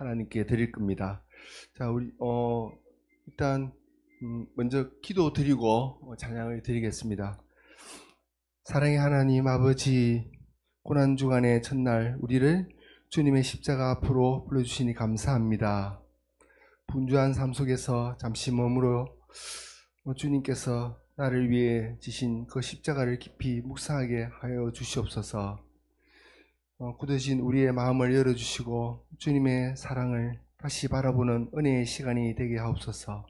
하나님께 드릴 겁니다. 자, 우리 일단 먼저 기도 드리고 찬양을 드리겠습니다. 사랑의 하나님 아버지, 고난주간의 첫날 우리를 주님의 십자가 앞으로 불러주시니 감사합니다. 분주한 삶 속에서 잠시 머물러 주님께서 나를 위해 지신 그 십자가를 깊이 묵상하게 하여 주시옵소서. 굳어진 우리의 마음을 열어주시고 주님의 사랑을 다시 바라보는 은혜의 시간이 되게 하옵소서.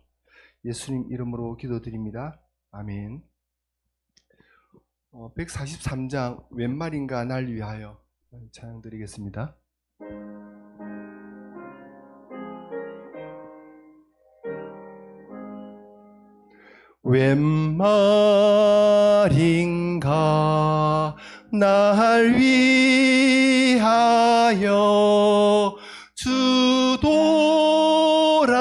예수님 이름으로 기도드립니다. 아멘. 143장 웬 말인가 날 위하여 찬양 드리겠습니다. 웬 말인가 날 위하여 주 돌아가셨나.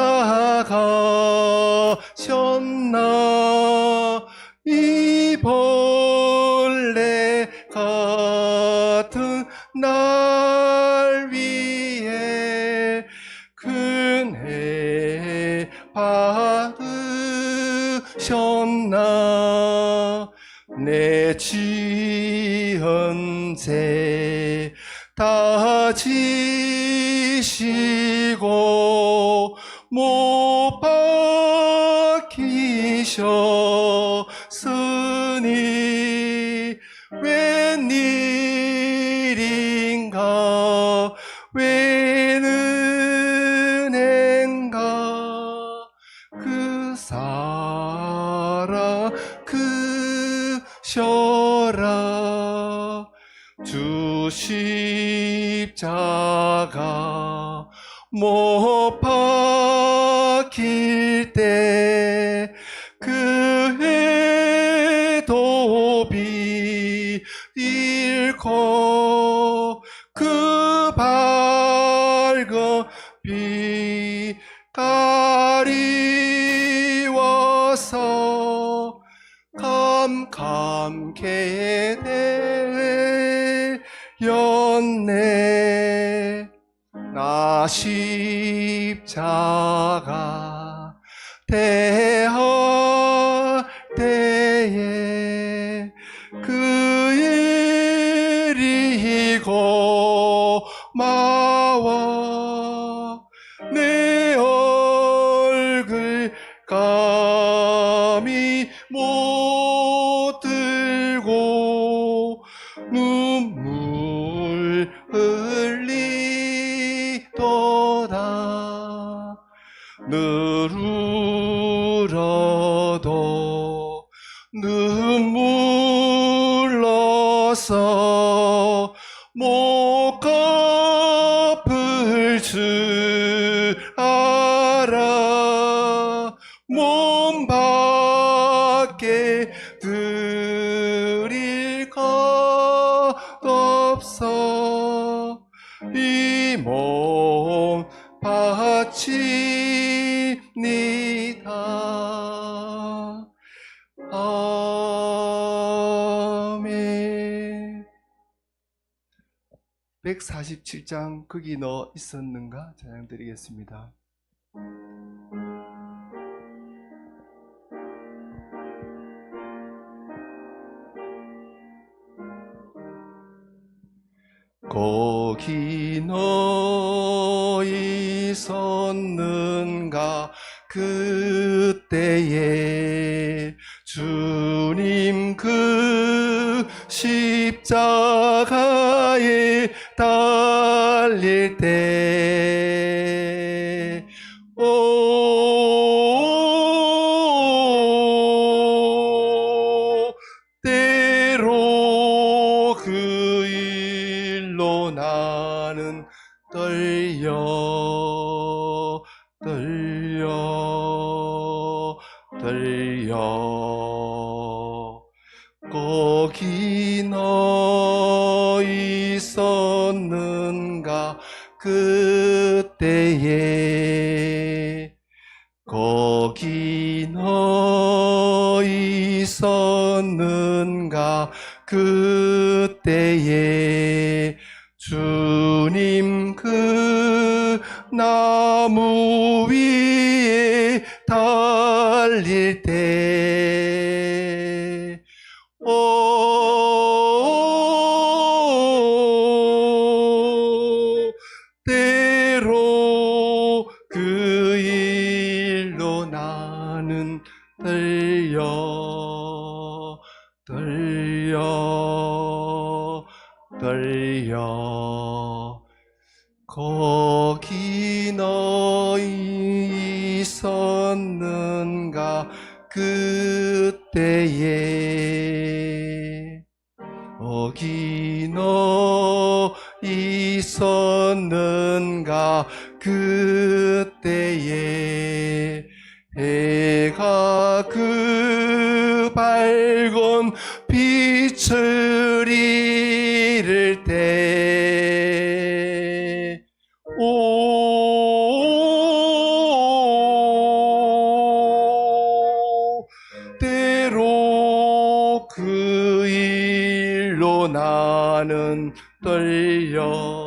이 벌레 같은 날 위해 큰애 받으셨나. 내 지은 죄 다 지시고 못 박히셨으니 웬일인가 웬 은혜인가 그 사랑 크셔라. 주 십자가 못 박힐 때 그 해도비 잃고 그 밝은 빛 가리워서 캄캄케 되었네. 나 십자가 대할 때에 그 일이 고마워 내 얼굴 감히 못 들고 눈물 흘리도다. 늘 울어도 눈물로서 못 갚을 줄 알아. 몸 밖에 드릴 것 없어. 이 몸 바칩니다. 아멘. 147장 거기 너 있었는가? 찬양 드리겠습니다. 거기 너 있었는가 그때에 주님 그 십자가에 달릴 때 때로 그 일로 나는 떨려 거기 너 있었는가 그때에 거기 너 있었는가 그때에 주님 그 나무 위에 달릴 때 때로 그 일로 나는 떨려 거기 너희 있었는가 그때에 거기 너희 있었는가 그때에 해가 그 밝은 빛을 잃을 때 때로 그 일로 나는 떨려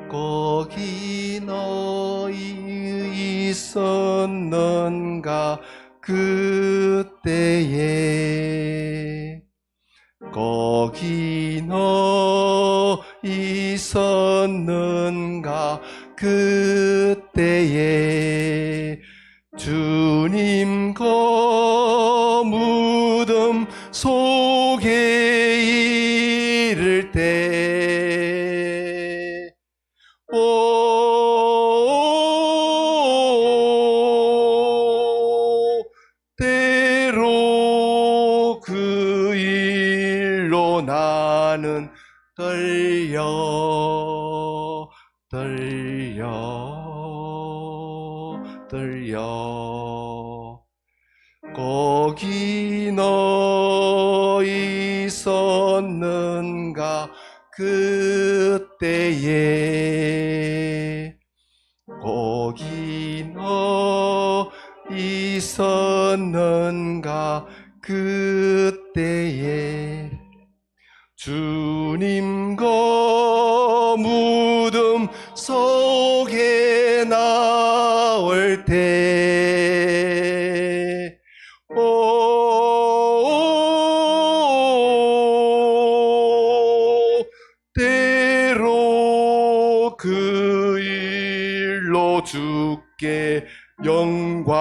거기 너희 있었는가 그때에 거기 너희 있었는가 그때에 주님 무덤 속에 이를 때 때로 그 일로 나는 떨려 거기 너희 있었는가 그때에 거기 너희 있었는가 그때에 주님 무덤 속에 나올 때 때로 그 일로 주께 영광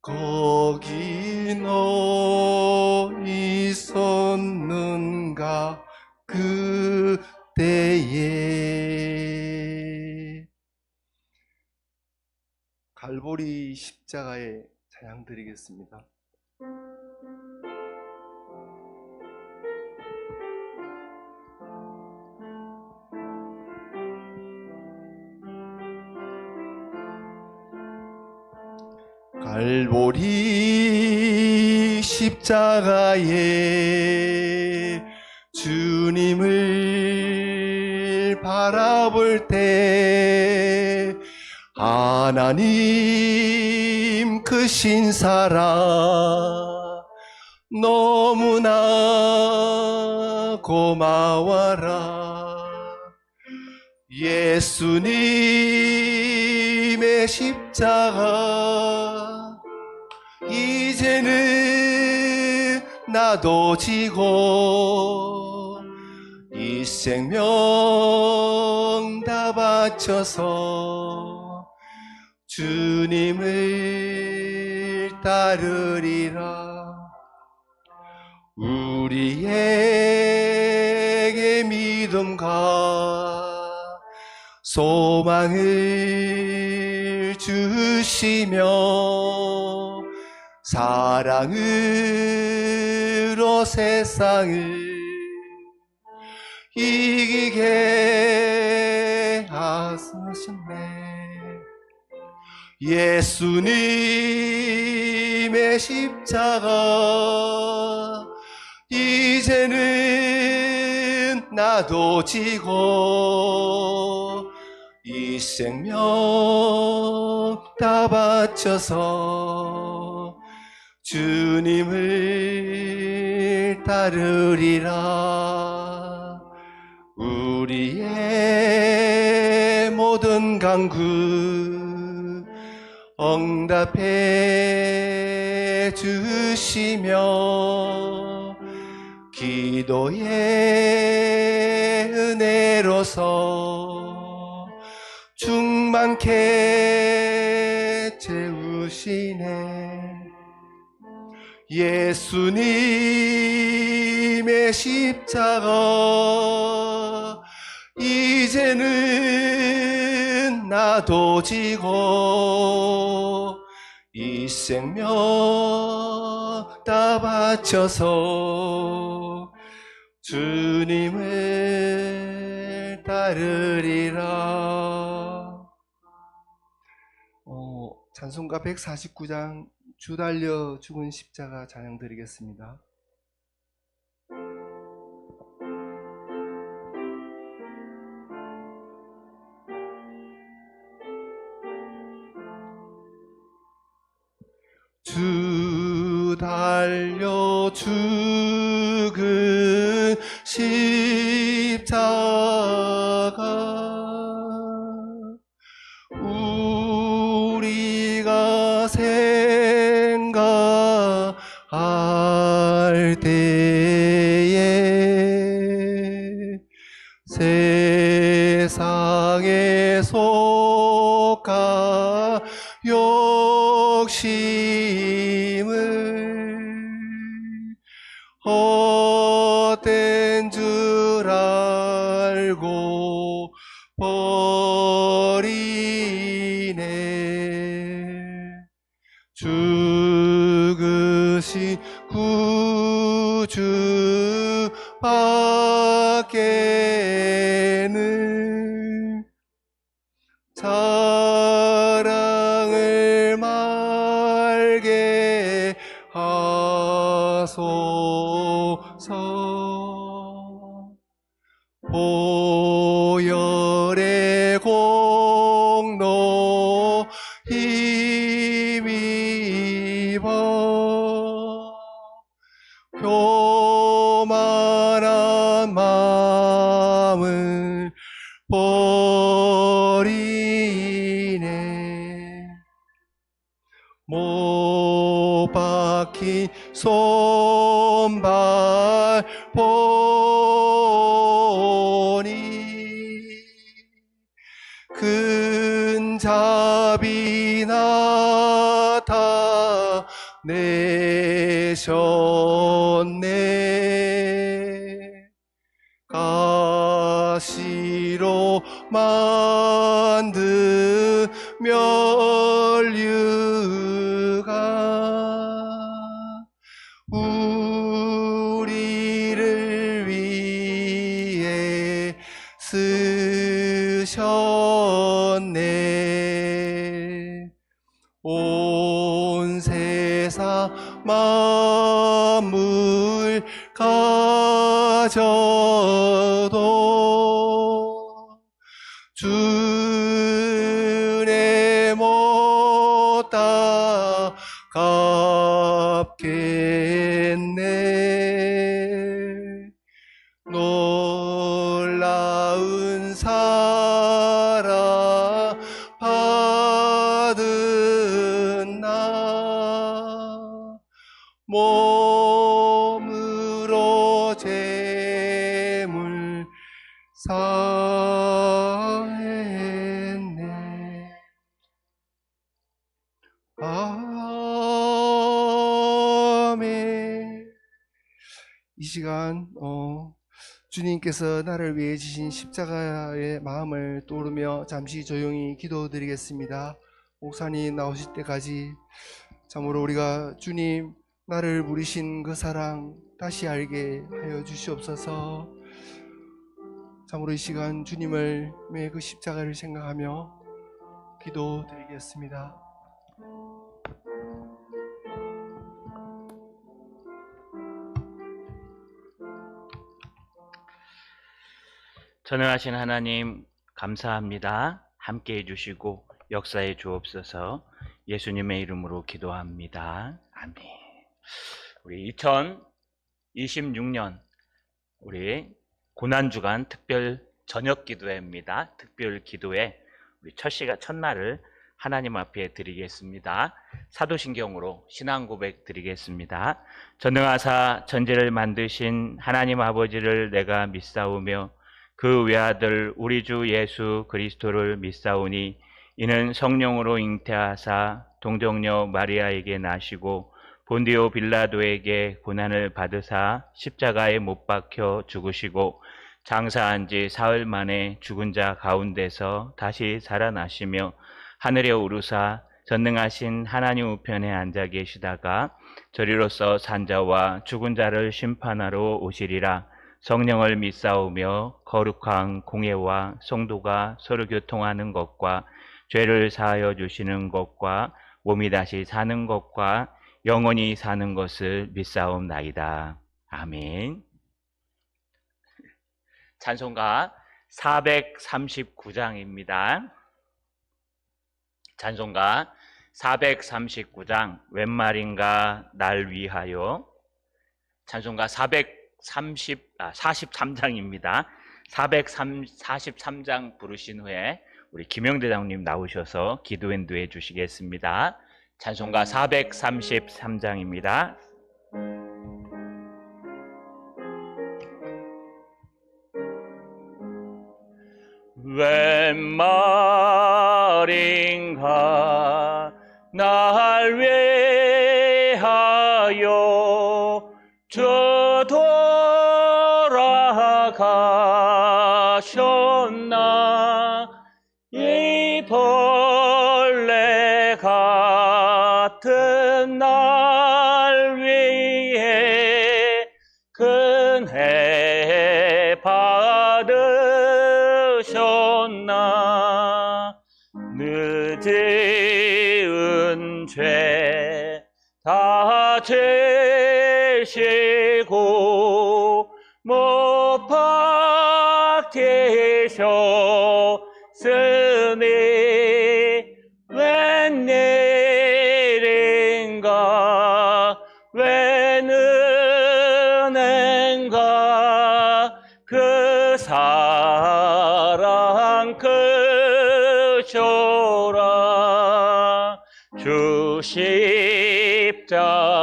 거기 너희 있었는가 그때에 갈보리 십자가에 찬양 드리겠습니다. 갈보리 십자가에 주님을 바라볼 때 하나님 크신 사랑 너무나 고마워라. 예수님의 십자가 이제는 나도 지고 이 생명 다 바쳐서 주님을 따르리라. 우리에게 믿음과 소망을 주시며 사랑으로 세상을 이기게 하셨네. 예수님의 십자가 이제는 나도 지고 이 생명 다 바쳐서 주님을 따르리라. 우리의 모든 간구 응답해 주시며 기도의 은혜로서 충만케 채우시네. 예수님의 십자가 이제는 나도 지고 이 생명 다 바쳐서 주님을 따르리라. 찬송가 149장 주 달려 죽은 십자가 찬양 드리겠습니다. 주 달려 죽은 십자가 우리가 생각할 때에 세상에 속한 욕심을 헛된 줄 알고 버리네. 죽으신 구주 밖에는 사랑을 말게 하소서. 보혈의 공로 힘입어 교만한 마음을 버리네. 못 박힌 손발 보니 큰 자비 나타내셨네. 가시로 만든 면류가 우리를 위해 쓰셨네. 온 세상 만물 가져도 주의 못 갚겠네. 놀라운 사랑 받은 나 몸으로 제물 사했네. 아멘. 이 시간 주님께서 나를 위해 지신 십자가의 마음을 떠오르며 잠시 조용히 기도드리겠습니다. 목사님 나오실 때까지 참으로 우리가 주님 나를 부리신 그 사랑 다시 알게 하여 주시옵소서. 참으로 이 시간 주님을 그 십자가를 생각하며 기도드리겠습니다. 전능하신 하나님 감사합니다. 함께 해주시고 역사해 주옵소서. 예수님의 이름으로 기도합니다. 아멘. 우리 2026년 우리 고난주간 특별 저녁 기도회입니다. 특별 기도회 우리 첫날을 하나님 앞에 드리겠습니다. 사도신경으로 신앙 고백 드리겠습니다. 전능하사 천지를 만드신 하나님 아버지를 내가 믿사오며 그 외아들 우리 주 예수 그리스도를 믿사오니 이는 성령으로 잉태하사 동정녀 마리아에게 나시고 본디오 빌라도에게 고난을 받으사 십자가에 못 박혀 죽으시고 장사한 지 사흘 만에 죽은 자 가운데서 다시 살아나시며 하늘에 오르사 전능하신 하나님 우편에 앉아 계시다가 저리로서 산자와 죽은 자를 심판하러 오시리라. 성령을 믿사오며 거룩한 공예와 성도가 서로 교통하는 것과 죄를 사하여 주시는 것과 몸이 다시 사는 것과 영원히 사는 것을 믿사옵나이다. 아멘. 찬송가 439장입니다. 찬송가 439장 웬 말인가 날 위하여. 찬송가 43장입니다. 443장 부르신 후에 우리 김영대장님 나오셔서 기도 인도해 주시겠습니다. 찬송가 433장입니다. 웬 말인가 날 위하여 주 돌아가셨나. 이 벌레 같은 날 위해 큰해 받으셨나. 늦은 죄 다 지시고 못 박히셨으니 웬일인가 웬 은혜인가 그 사랑 크셔라. 주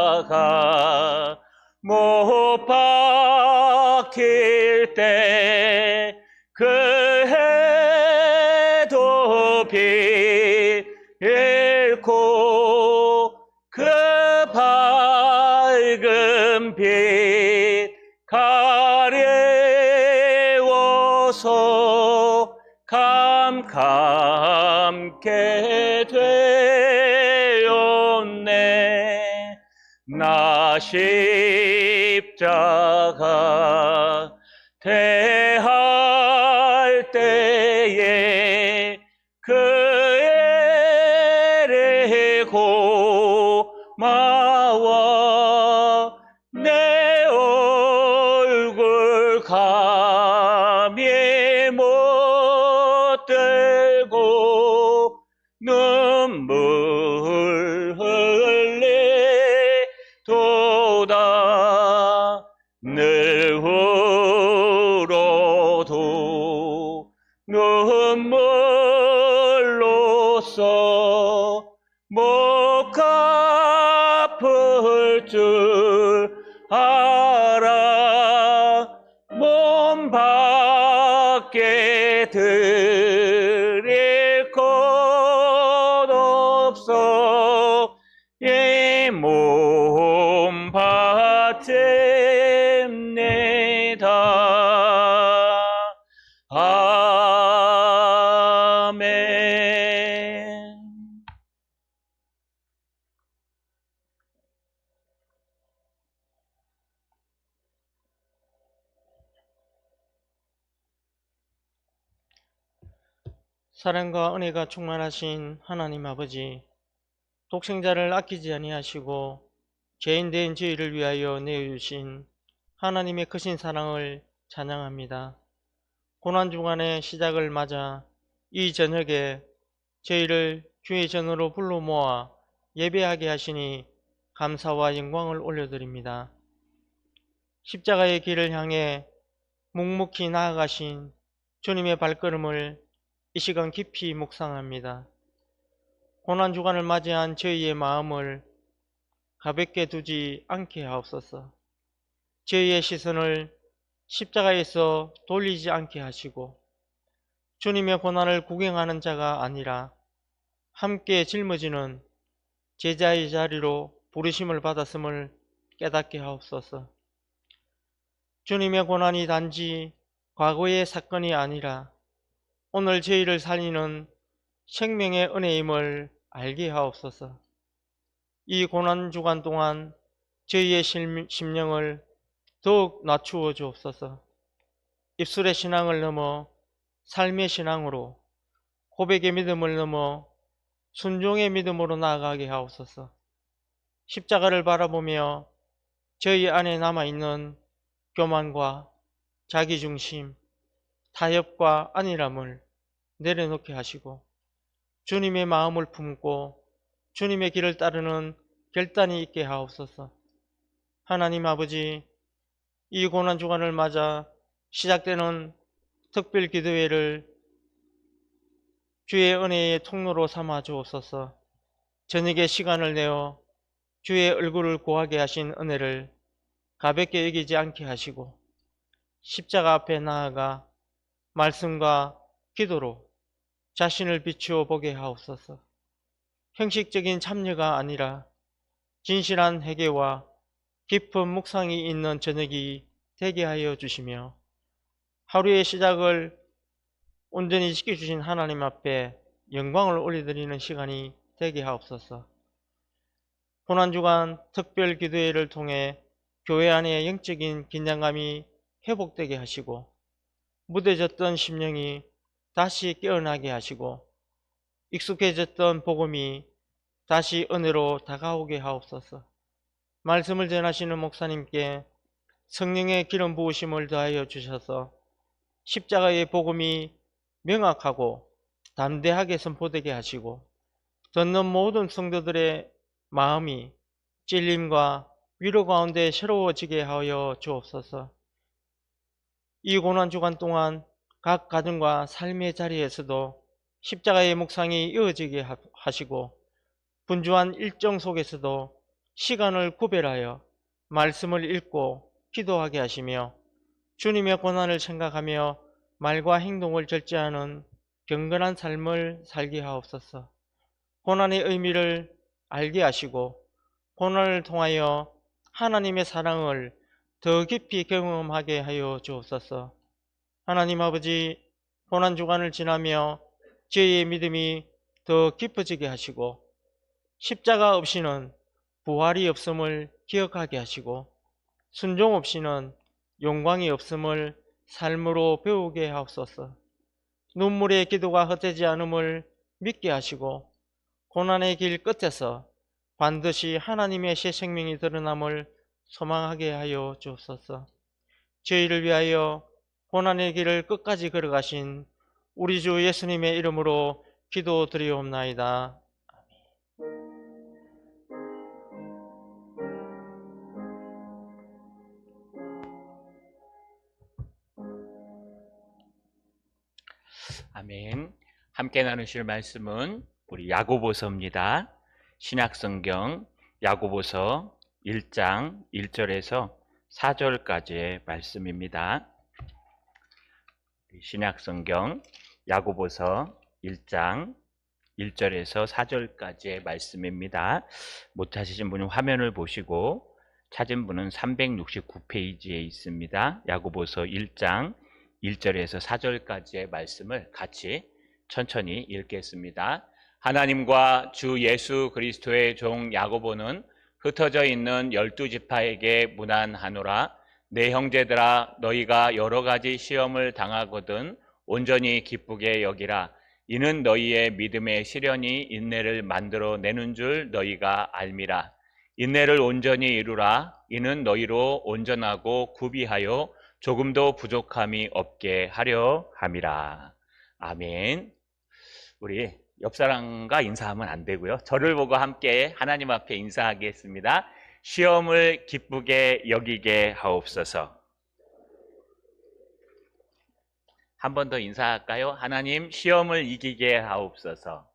십자가 못 박힐 때 그 해도 빛고 그 밝은 빛 가려워서 캄캄게 되었네. 나 십자가 대할 때에 그 애를 고마워 내 얼굴 감히 못 들고 눈물 흘리도다. 늘 울어도 눈물로써 못 갚을 줄 알아. 몸 밖에 드릴 것 없어 이 몸 바칩니다. 아멘. 사랑과 은혜가 충만하신 하나님 아버지, 독생자를 아끼지 아니하시고 죄인된 저희를 위하여 내어주신 하나님의 크신 사랑을 찬양합니다. 고난주간의 시작을 맞아 이 저녁에 저희를 주의 전으로 불러 모아 예배하게 하시니 감사와 영광을 올려드립니다. 십자가의 길을 향해 묵묵히 나아가신 주님의 발걸음을 이 시간 깊이 묵상합니다. 고난주간을 맞이한 저희의 마음을 가볍게 두지 않게 하옵소서. 저희의 시선을 십자가에서 돌리지 않게 하시고 주님의 고난을 구경하는 자가 아니라 함께 짊어지는 제자의 자리로 부르심을 받았음을 깨닫게 하옵소서. 주님의 고난이 단지 과거의 사건이 아니라 오늘 저희를 살리는 생명의 은혜임을 알게 하옵소서. 이 고난주간 동안 저희의 심령을 더욱 낮추어 주옵소서. 입술의 신앙을 넘어 삶의 신앙으로, 고백의 믿음을 넘어 순종의 믿음으로 나아가게 하옵소서. 십자가를 바라보며 저희 안에 남아있는 교만과 자기중심, 타협과 안일함을 내려놓게 하시고 주님의 마음을 품고 주님의 길을 따르는 결단이 있게 하옵소서. 하나님 아버지, 이 고난주간을 맞아 시작되는 특별 기도회를 주의 은혜의 통로로 삼아 주옵소서. 저녁에 시간을 내어 주의 얼굴을 구하게 하신 은혜를 가볍게 여기지 않게 하시고 십자가 앞에 나아가 말씀과 기도로 자신을 비추어 보게 하옵소서. 형식적인 참여가 아니라 진실한 회개와 깊은 묵상이 있는 저녁이 되게 하여 주시며 하루의 시작을 온전히 지켜주신 하나님 앞에 영광을 올려드리는 시간이 되게 하옵소서. 고난주간 특별 기도회를 통해 교회 안의 영적인 긴장감이 회복되게 하시고 무뎌졌던 심령이 다시 깨어나게 하시고 익숙해졌던 복음이 다시 은혜로 다가오게 하옵소서. 말씀을 전하시는 목사님께 성령의 기름 부으심을 더하여 주셔서 십자가의 복음이 명확하고 담대하게 선포되게 하시고 듣는 모든 성도들의 마음이 찔림과 위로 가운데 새로워지게 하여 주옵소서. 이 고난주간 동안 각 가정과 삶의 자리에서도 십자가의 묵상이 이어지게 하시고 분주한 일정 속에서도 시간을 구별하여 말씀을 읽고 기도하게 하시며 주님의 고난을 생각하며 말과 행동을 절제하는 경건한 삶을 살게 하옵소서. 고난의 의미를 알게 하시고 고난을 통하여 하나님의 사랑을 더 깊이 경험하게 하여 주옵소서. 하나님 아버지, 고난주간을 지나며 저희의 믿음이 더 깊어지게 하시고 십자가 없이는 부활이 없음을 기억하게 하시고 순종 없이는 영광이 없음을 삶으로 배우게 하옵소서. 눈물의 기도가 헛되지 않음을 믿게 하시고 고난의 길 끝에서 반드시 하나님의 새 생명이 드러남을 소망하게 하여 주옵소서. 저희를 위하여 고난의 길을 끝까지 걸어가신 우리 주 예수님의 이름으로 기도드리옵나이다. 아멘. 함께 나누실 말씀은 우리 야고보서입니다. 신약성경 야고보서 1장 1절에서 4절까지의 말씀입니다. 신약성경 야고보서 1장 1절에서 4절까지의 말씀입니다. 못 찾으신 분은 화면을 보시고 찾은 분은 369페이지에 있습니다. 야고보서 1장 1절에서 4절까지의 말씀을 같이 천천히 읽겠습니다. 하나님과 주 예수 그리스도의 종 야고보는 흩어져 있는 12지파에게 문안하노라. 내 형제들아, 너희가 여러 가지 시험을 당하거든 온전히 기쁘게 여기라. 이는 너희의 믿음의 시련이 인내를 만들어 내는 줄 너희가 알미라. 인내를 온전히 이루라. 이는 너희로 온전하고 구비하여 조금도 부족함이 없게 하려 함이라. 아멘. 우리 옆 사람과 인사하면 안 되고요. 저를 보고 함께 하나님 앞에 인사하겠습니다. 시험을 기쁘게 여기게 하옵소서. 한 번 더 인사할까요? 하나님, 시험을 이기게 하옵소서.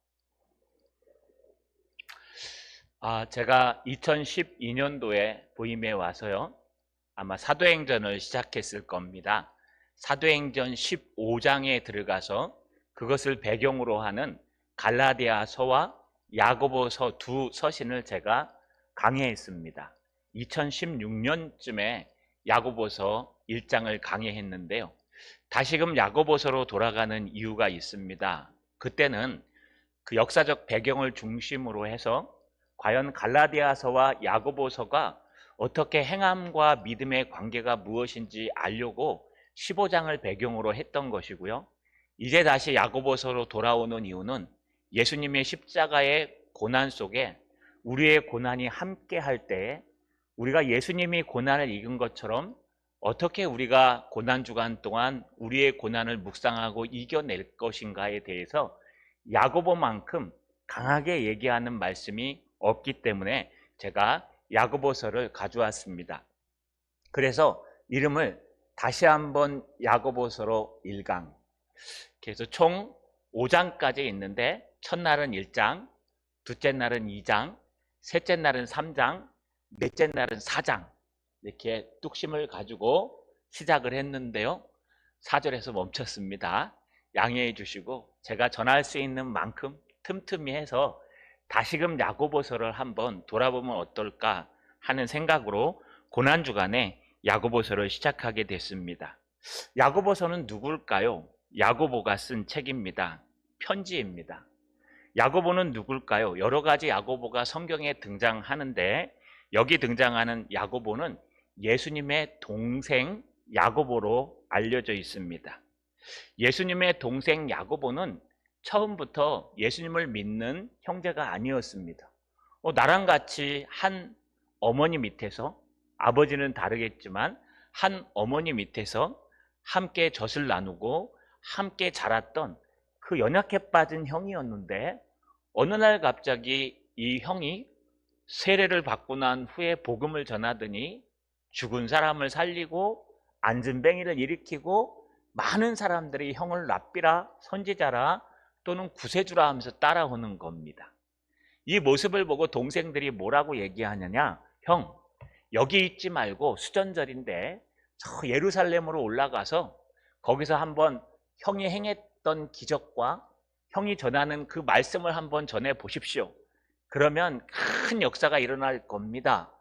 제가 2012년도에 부임해 와서요, 아마 사도행전을 시작했을 겁니다. 사도행전 15장에 들어가서 그것을 배경으로 하는 갈라디아서와 야고보서 두 서신을 제가 강해했습니다. 2016년쯤에 야고보서 1장을 강해했는데요. 다시금 야고보서로 돌아가는 이유가 있습니다. 그때는 그 역사적 배경을 중심으로 해서 과연 갈라디아서와 야고보서가 어떻게 행함과 믿음의 관계가 무엇인지 알려고 15장을 배경으로 했던 것이고요. 이제 다시 야고보서로 돌아오는 이유는 예수님의 십자가의 고난 속에 우리의 고난이 함께 할 때에 우리가 예수님이 고난을 이긴 것처럼 어떻게 우리가 고난주간 동안 우리의 고난을 묵상하고 이겨낼 것인가에 대해서 야고보만큼 강하게 얘기하는 말씀이 없기 때문에 제가 야고보서를 가져왔습니다. 그래서 이름을 다시 한번 야고보서로 1강, 그래서 총 5장까지 있는데 첫날은 1장, 둘째 날은 2장, 셋째 날은 3장, 넷째 날은 4장, 이렇게 뚝심을 가지고 시작을 했는데요. 4절에서 멈췄습니다. 양해해 주시고 제가 전할 수 있는 만큼 틈틈이 해서 다시금 야고보서를 한번 돌아보면 어떨까 하는 생각으로 고난주간에 야고보서를 시작하게 됐습니다. 야고보서는 누굴까요? 야고보가 쓴 책입니다. 편지입니다. 야고보는 누굴까요? 여러 가지 야고보가 성경에 등장하는데 여기 등장하는 야고보는 예수님의 동생 야고보로 알려져 있습니다. 예수님의 동생 야고보는 처음부터 예수님을 믿는 형제가 아니었습니다. 나랑 같이 한 어머니 밑에서, 아버지는 다르겠지만 한 어머니 밑에서 함께 젖을 나누고 함께 자랐던 그 연약해 빠진 형이었는데 어느 날 갑자기 이 형이 세례를 받고 난 후에 복음을 전하더니 죽은 사람을 살리고 앉은 뱅이를 일으키고 많은 사람들이 형을 랍비라, 선지자라 또는 구세주라 하면서 따라오는 겁니다. 이 모습을 보고 동생들이 뭐라고 얘기하느냐, 형 여기 있지 말고 수전절인데 저 예루살렘으로 올라가서 거기서 한번 형이 행했던 기적과 형이 전하는 그 말씀을 한번 전해 보십시오. 그러면 큰 역사가 일어날 겁니다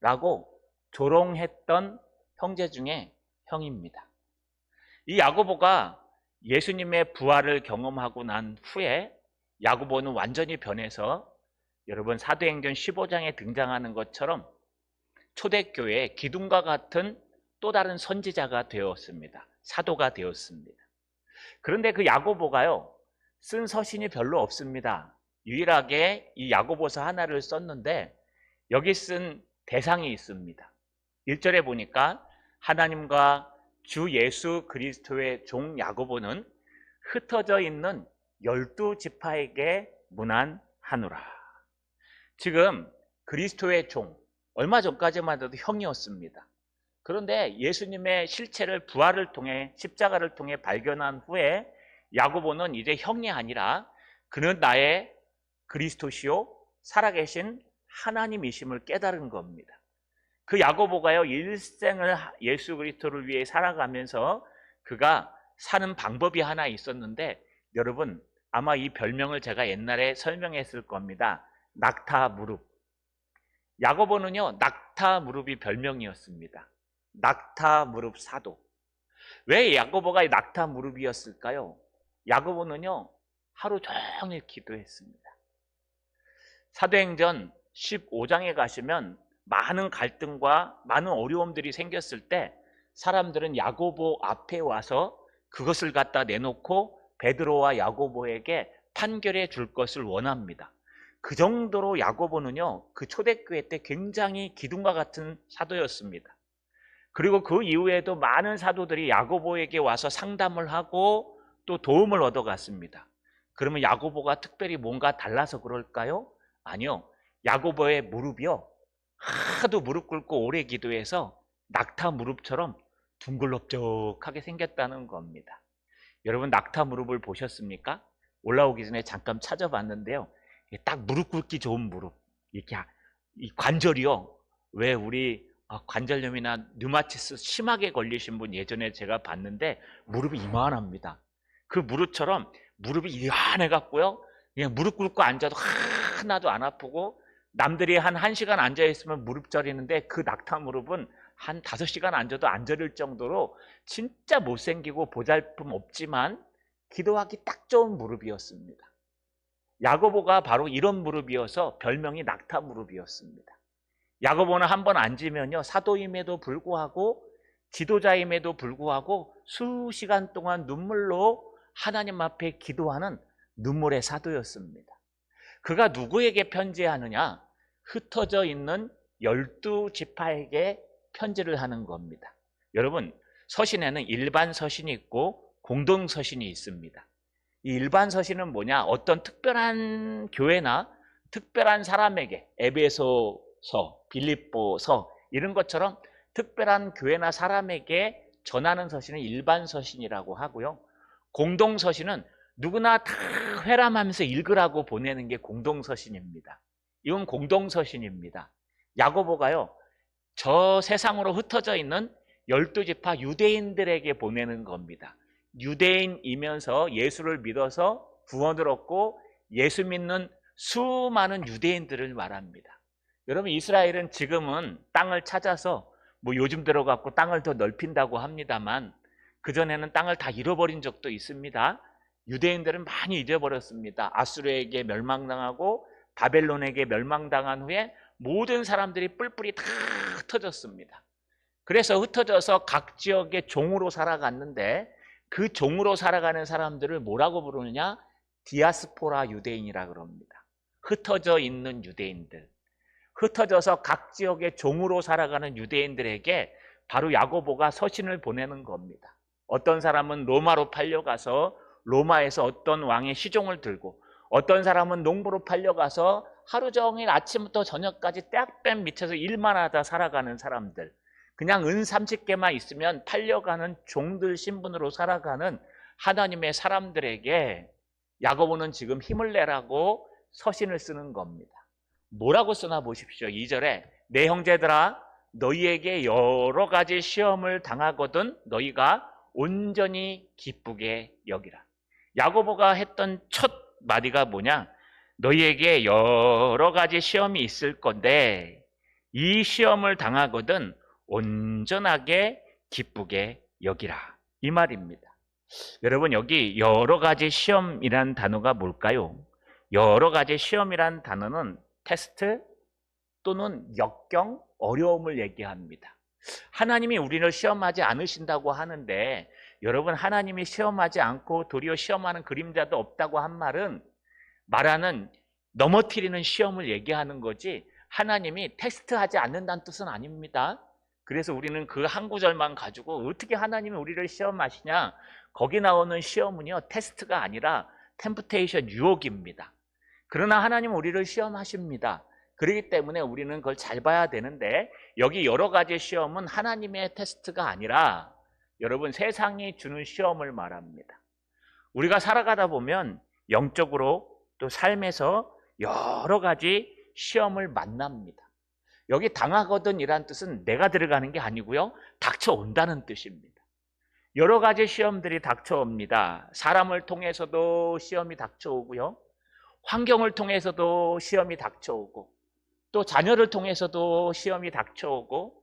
라고 조롱했던 형제 중에 형입니다. 이 야고보가 예수님의 부활을 경험하고 난 후에 야고보는 완전히 변해서 여러분 사도행전 15장에 등장하는 것처럼 초대교회의 기둥과 같은 또 다른 선지자가 되었습니다. 사도가 되었습니다. 그런데 그 야고보가요, 쓴 서신이 별로 없습니다. 유일하게 이 야고보서 하나를 썼는데 여기 쓴 대상이 있습니다. 1절에 보니까 하나님과 주 예수 그리스도의 종 야고보는 흩어져 있는 12지파에게 문안하노라. 지금 그리스도의 종, 얼마 전까지만 해도 형이었습니다. 그런데 예수님의 실체를 부활을 통해 십자가를 통해 발견한 후에 야고보는 이제 형이 아니라 그는 나의 그리스도시요 살아계신 하나님이심을 깨달은 겁니다. 그 야고보가요, 일생을 예수 그리스도를 위해 살아가면서 그가 사는 방법이 하나 있었는데, 여러분 아마 이 별명을 제가 옛날에 설명했을 겁니다. 낙타 무릎. 야고보는요, 낙타 무릎이 별명이었습니다. 낙타 무릎 사도. 왜 야고보가 낙타 무릎이었을까요? 야고보는요, 하루 종일 기도했습니다. 사도행전 15장에 가시면 많은 갈등과 많은 어려움들이 생겼을 때 사람들은 야고보 앞에 와서 그것을 갖다 내놓고 베드로와 야고보에게 판결해 줄 것을 원합니다. 그 정도로 야고보는요, 그 초대교회 때 굉장히 기둥과 같은 사도였습니다. 그리고 그 이후에도 많은 사도들이 야고보에게 와서 상담을 하고 또 도움을 얻어갔습니다. 그러면 야고보가 특별히 뭔가 달라서 그럴까요? 아니요. 야고보의 무릎이요. 하도 무릎 꿇고 오래 기도해서 낙타 무릎처럼 둥글럽적하게 생겼다는 겁니다. 여러분 낙타 무릎을 보셨습니까? 올라오기 전에 잠깐 찾아봤는데요. 딱 무릎 꿇기 좋은 무릎. 이렇게 이 관절이요. 왜 우리 관절염이나 류마티스 심하게 걸리신 분 예전에 제가 봤는데 무릎이 이만합니다. 그 무릎처럼 무릎이 이만해 갖고요. 그냥 무릎 꿇고 앉아도 하나도 안 아프고 남들이 한 1시간 앉아 있으면 무릎 저리는데 그 낙타 무릎은 한 5시간 앉아도 안 저릴 정도로 진짜 못생기고 보잘품 없지만 기도하기 딱 좋은 무릎이었습니다. 야고보가 바로 이런 무릎이어서 별명이 낙타 무릎이었습니다. 야고보는 한번 앉으면요, 사도임에도 불구하고 지도자임에도 불구하고 수시간 동안 눈물로 하나님 앞에 기도하는 눈물의 사도였습니다. 그가 누구에게 편지하느냐? 흩어져 있는 12지파에게 편지를 하는 겁니다. 여러분, 서신에는 일반 서신이 있고 공동 서신이 있습니다. 이 일반 서신은 뭐냐? 어떤 특별한 교회나 특별한 사람에게 에베소서, 빌립보서 이런 것처럼 특별한 교회나 사람에게 전하는 서신은 일반 서신이라고 하고요. 공동 서신은 누구나 다 회람하면서 읽으라고 보내는 게 공동 서신입니다. 이건 공동 서신입니다. 야고보가요, 저 세상으로 흩어져 있는 12지파 유대인들에게 보내는 겁니다. 유대인이면서 예수를 믿어서 구원을 얻고 예수 믿는 수많은 유대인들을 말합니다. 여러분, 이스라엘은 지금은 땅을 찾아서 뭐 요즘 들어갖고 땅을 더 넓힌다고 합니다만 그전에는 땅을 다 잃어버린 적도 있습니다. 유대인들은 많이 잊어버렸습니다. 아수르에게 멸망당하고 바벨론에게 멸망당한 후에 모든 사람들이 뿔뿔이 다 흩어졌습니다. 그래서 흩어져서 각 지역의 종으로 살아갔는데 그 종으로 살아가는 사람들을 뭐라고 부르느냐? 디아스포라 유대인이라고 그럽니다. 흩어져 있는 유대인들. 흩어져서 각 지역의 종으로 살아가는 유대인들에게 바로 야고보가 서신을 보내는 겁니다. 어떤 사람은 로마로 팔려가서 로마에서 어떤 왕의 시종을 들고, 어떤 사람은 농부로 팔려가서 하루 종일 아침부터 저녁까지 떼학뱀 밑에서 일만 하다 살아가는 사람들, 그냥 은 30개만 있으면 팔려가는 종들 신분으로 살아가는 하나님의 사람들에게 야고보는 지금 힘을 내라고 서신을 쓰는 겁니다. 뭐라고 쓰나 보십시오. 2절에 내 형제들아, 너희에게 여러 가지 시험을 당하거든 너희가 온전히 기쁘게 여기라. 야고보가 했던 첫 마디가 뭐냐? 너희에게 여러 가지 시험이 있을 건데 이 시험을 당하거든 온전하게 기쁘게 여기라, 이 말입니다. 여러분, 여기 여러 가지 시험이란 단어가 뭘까요? 여러 가지 시험이란 단어는 테스트 또는 역경, 어려움을 얘기합니다. 하나님이 우리를 시험하지 않으신다고 하는데 여러분, 하나님이 시험하지 않고 도리어 시험하는 그림자도 없다고 한 말은 말하는 넘어뜨리는 시험을 얘기하는 거지 하나님이 테스트하지 않는다는 뜻은 아닙니다. 그래서 우리는 그 한 구절만 가지고 어떻게 하나님이 우리를 시험하시냐? 거기 나오는 시험은요, 테스트가 아니라 템프테이션, 유혹입니다. 그러나 하나님은 우리를 시험하십니다. 그렇기 때문에 우리는 그걸 잘 봐야 되는데 여기 여러 가지 시험은 하나님의 테스트가 아니라 여러분 세상이 주는 시험을 말합니다. 우리가 살아가다 보면 영적으로 또 삶에서 여러 가지 시험을 만납니다. 여기 당하거든 이란 뜻은 내가 들어가는 게 아니고요, 닥쳐온다는 뜻입니다. 여러 가지 시험들이 닥쳐옵니다. 사람을 통해서도 시험이 닥쳐오고요, 환경을 통해서도 시험이 닥쳐오고, 또 자녀를 통해서도 시험이 닥쳐오고,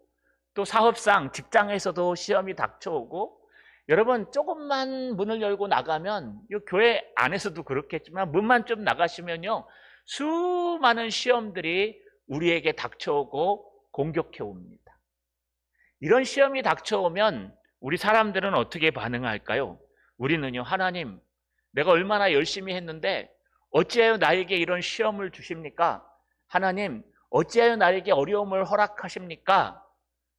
또 사업상 직장에서도 시험이 닥쳐오고, 여러분 조금만 문을 열고 나가면 이 교회 안에서도 그렇겠지만 문만 좀 나가시면요 수많은 시험들이 우리에게 닥쳐오고 공격해 옵니다. 이런 시험이 닥쳐오면 우리 사람들은 어떻게 반응할까요? 우리는요, 하나님, 내가 얼마나 열심히 했는데 어찌하여 나에게 이런 시험을 주십니까? 하나님, 어찌하여 나에게 어려움을 허락하십니까?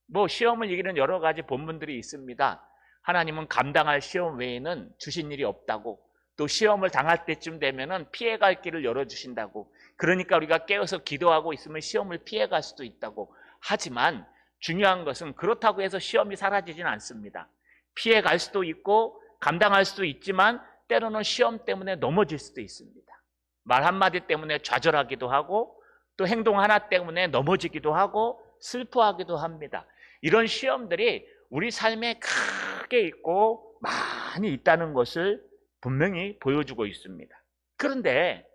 뭐 시험을 이기는 여러 가지 본문들이 있습니다. 하나님은 감당할 시험 외에는 주신 일이 없다고, 또 시험을 당할 때쯤 되면은 피해갈 길을 열어주신다고. 그러니까 우리가 깨어서 기도하고 있으면 시험을 피해갈 수도 있다고. 하지만 중요한 것은 그렇다고 해서 시험이 사라지진 않습니다. 피해갈 수도 있고 감당할 수도 있지만 때로는 시험 때문에 넘어질 수도 있습니다. 말 한마디 때문에 좌절하기도 하고 또 행동 하나 때문에 넘어지기도 하고 슬퍼하기도 합니다. 이런 시험들이 우리 삶에 크게 있고 많이 있다는 것을 분명히 보여주고 있습니다. 그런데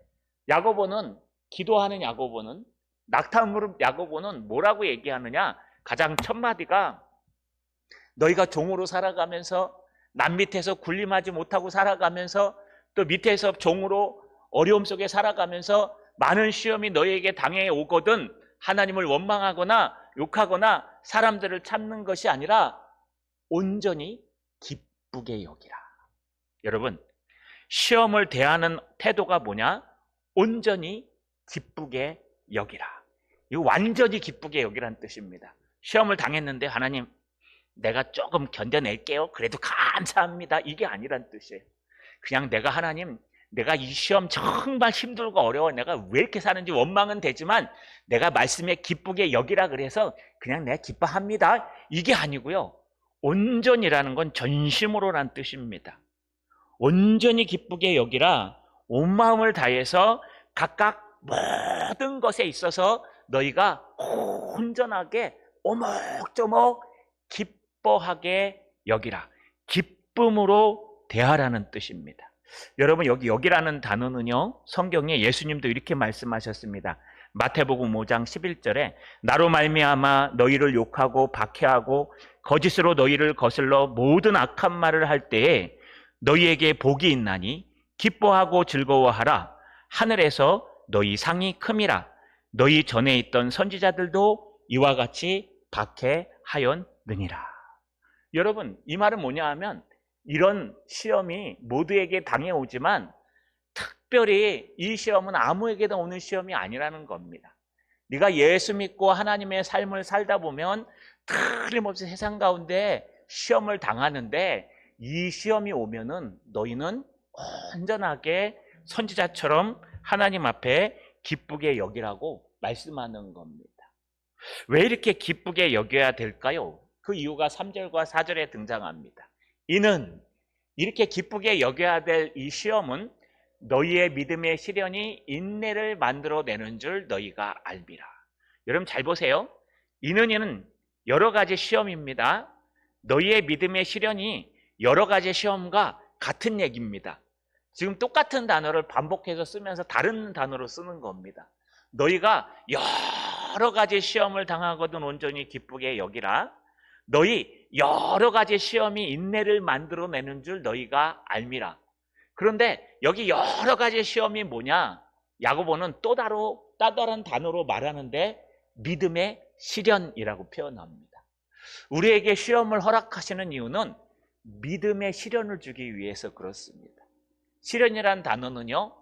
야고보는, 기도하는 야고보는, 낙타무릎 야고보는 뭐라고 얘기하느냐? 가장 첫 마디가 너희가 종으로 살아가면서 남 밑에서 군림하지 못하고 살아가면서 또 밑에서 종으로 어려움 속에 살아가면서 많은 시험이 너희에게 당해 오거든 하나님을 원망하거나 욕하거나 사람들을 참는 것이 아니라 온전히 기쁘게 여기라. 여러분, 시험을 대하는 태도가 뭐냐? 온전히 기쁘게 여기라. 이거 완전히 기쁘게 여기라는 뜻입니다. 시험을 당했는데 하나님 내가 조금 견뎌낼게요. 그래도 감사합니다. 이게 아니란 뜻이에요. 그냥 내가 하나님, 내가 이 시험 정말 힘들고 어려워. 내가 왜 이렇게 사는지 원망은 되지만 내가 말씀에 기쁘게 여기라 그래서 그냥 내가 기뻐합니다. 이게 아니고요. 온전이라는 건 전심으로란 뜻입니다. 온전히 기쁘게 여기라. 온 마음을 다해서 각각 모든 것에 있어서 너희가 온전하게 오목조목 기뻐하게 여기라. 기쁨으로 대하라는 뜻입니다. 여러분, 여기라는 단어는요, 성경에 예수님도 이렇게 말씀하셨습니다. 마태복음 5장 11절에 나로 말미암아 너희를 욕하고 박해하고 거짓으로 너희를 거슬러 모든 악한 말을 할 때에 너희에게 복이 있나니 기뻐하고 즐거워하라. 하늘에서 너희 상이 큼이라. 너희 전에 있던 선지자들도 이와 같이 박해하였느니라. 여러분, 이 말은 뭐냐 하면 이런 시험이 모두에게 당해오지만 특별히 이 시험은 아무에게나 오는 시험이 아니라는 겁니다. 네가 예수 믿고 하나님의 삶을 살다 보면 틀림없이 세상 가운데 시험을 당하는데 이 시험이 오면은 너희는 온전하게 선지자처럼 하나님 앞에 기쁘게 여기라고 말씀하는 겁니다. 왜 이렇게 기쁘게 여겨야 될까요? 그 이유가 3절과 4절에 등장합니다. 이는 이렇게 기쁘게 여겨야 될 이 시험은 너희의 믿음의 시련이 인내를 만들어내는 줄 너희가 알미라. 여러분 잘 보세요. 이는 여러 가지 시험입니다. 너희의 믿음의 시련이 여러 가지 시험과 같은 얘기입니다. 지금 똑같은 단어를 반복해서 쓰면서 다른 단어로 쓰는 겁니다. 너희가 여러 가지 시험을 당하거든 온전히 기쁘게 여기라. 너희 여러 가지 시험이 인내를 만들어내는 줄 너희가 알미라. 그런데 여기 여러 가지 시험이 뭐냐? 야고보는 또 다른 단어로 말하는데 믿음의 시련이라고 표현합니다. 우리에게 시험을 허락하시는 이유는 믿음의 시련을 주기 위해서 그렇습니다. 시련이란 단어는요,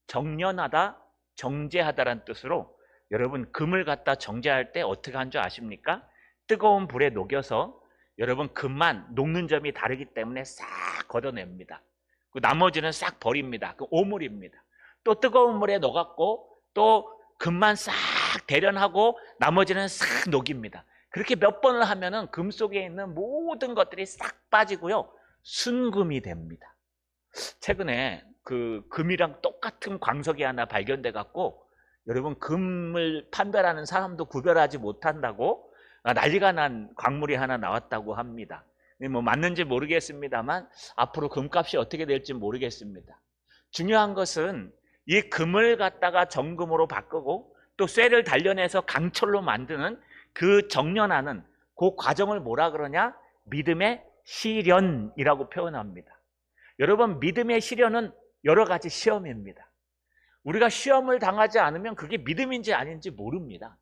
정련하다, 정제하다라는 뜻으로 여러분 금을 갖다 정제할 때 어떻게 하는 줄 아십니까? 뜨거운 불에 녹여서 여러분 금만 녹는 점이 다르기 때문에 싹 걷어냅니다. 그 나머지는 싹 버립니다. 그 오물입니다. 또 뜨거운 물에 녹았고 또 금만 싹 대련하고 나머지는 싹 녹입니다. 그렇게 몇 번을 하면은 금 속에 있는 모든 것들이 싹 빠지고요, 순금이 됩니다. 최근에 그 금이랑 똑같은 광석이 하나 발견돼 갖고 여러분 금을 판별하는 사람도 구별하지 못한다고 난리가 난 광물이 하나 나왔다고 합니다. 뭐 맞는지 모르겠습니다만 앞으로 금값이 어떻게 될지 모르겠습니다. 중요한 것은 이 금을 갖다가 정금으로 바꾸고 또 쇠를 단련해서 강철로 만드는 그 정련하는 그 과정을 뭐라 그러냐? 믿음의 시련이라고 표현합니다. 여러분, 믿음의 시련은 여러 가지 시험입니다. 우리가 시험을 당하지 않으면 그게 믿음인지 아닌지 모릅니다.